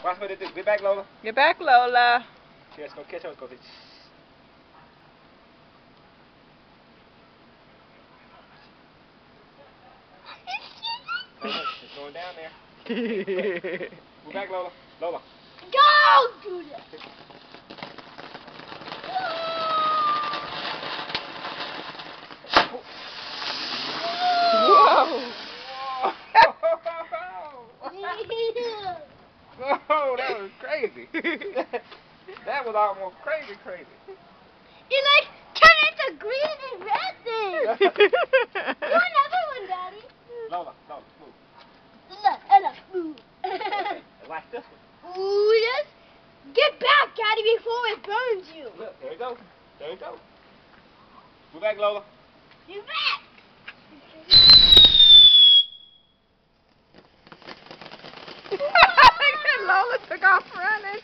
Watch what it do. Get back, Lola. Get back, Lola. Here, let's go catch her. Let's go. It's going down there. Move back, Lola. Lola. Don't do that. Whoa. Oh, that was crazy. That was almost crazy. You like turn into green and red thing. Do another one, Daddy. Lola, move. Look, move. Watch this one. Ooh, yes. Get back, Daddy, before it burns you. Look, there you go. Move back, Lola. You back. Lola took off running.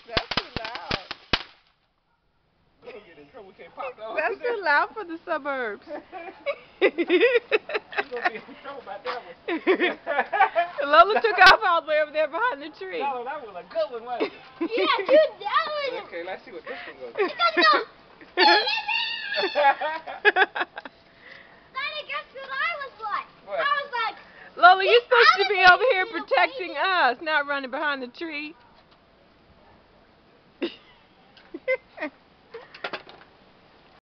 That's too loud. That's too loud for the suburbs. Lola took off all the way over there behind the tree. No, that was a good one, wasn't it? Yeah, dude, that was. Okay, let's see what this one goes. Daddy, guess what I was like? What? I was like, Lola, you're supposed to be over here protecting us, not running behind the tree.